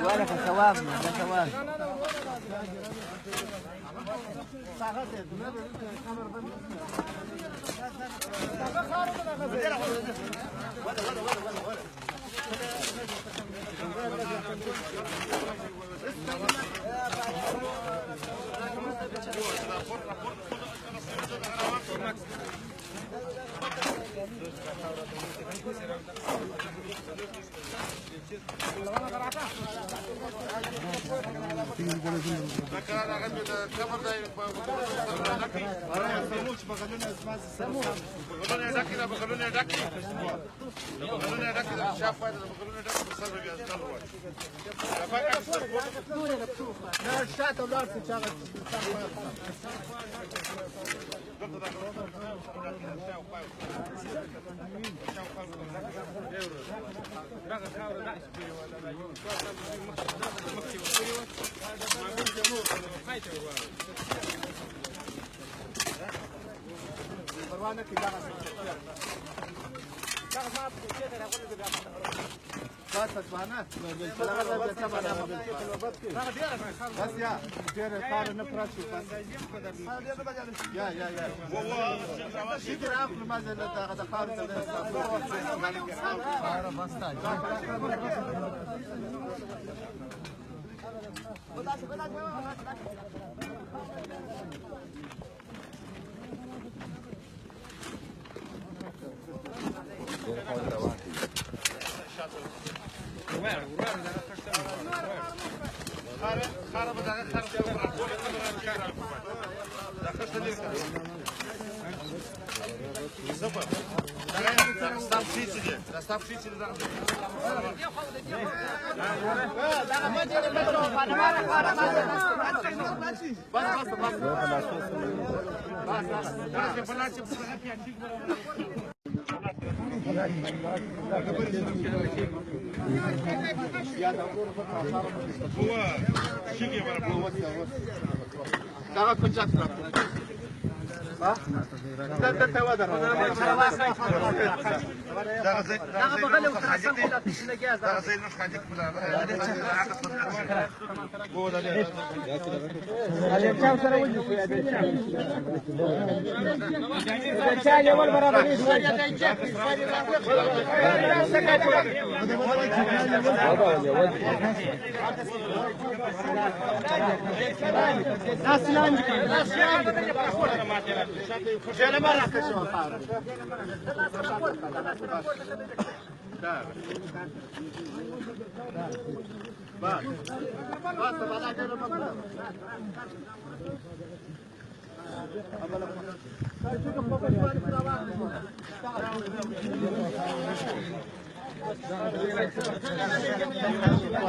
ولا كسوام ده سوام بس يا دير صار نفرش بس يا والله شكرا اكل ما زال هذا خالد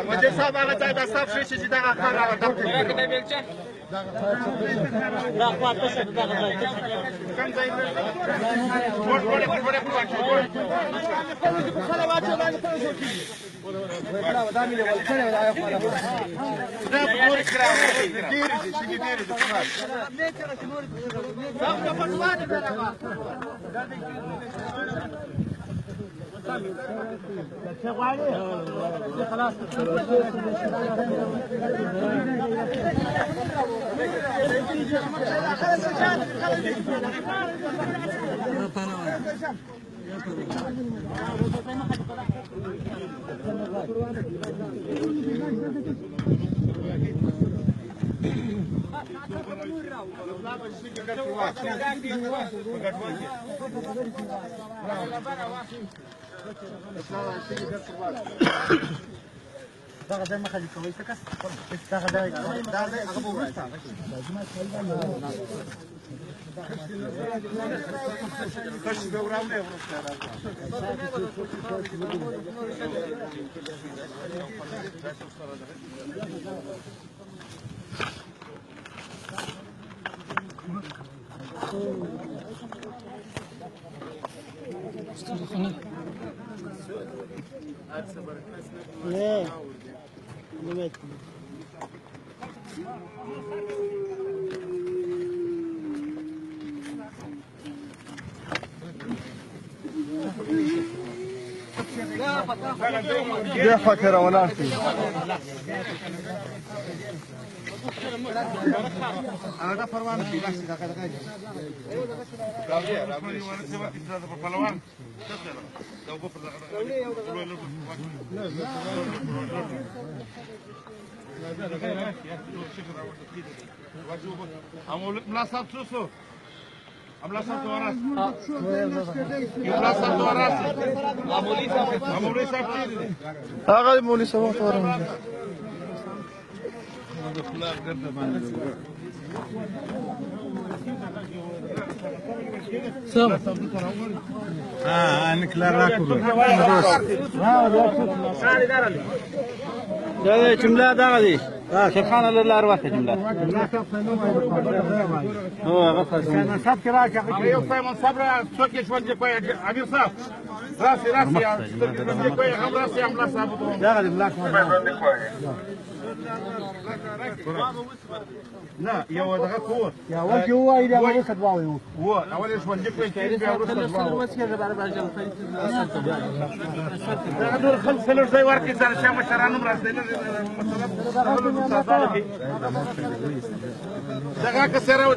وجه صاحب هغه ځای د صاحب شي چې دغه کار هغه دا خواته څه دغه ځای کوم ځای خلاص دغه ځای مخه کوي څه کس دغه ځای هغه يا خاطر ولا شيء هذا فرمان في بس دقيقة هذا مولي سوا طورهم انك لا راكب هذا جملة داغدي سبحان الله لا أرواح جملة هو غفر كان صاب كراك يا اخي من صبر توكل شويه كويس عبير صاف راسي كويس راسي عم راسي داغدي بلاك لا يا ولد هو يا ولد هو اذا ما وصل واو هو اول ايش ونجيب لك كيف هذول خلص سلر زي ورقه زي شام شران مرز دغاك سراو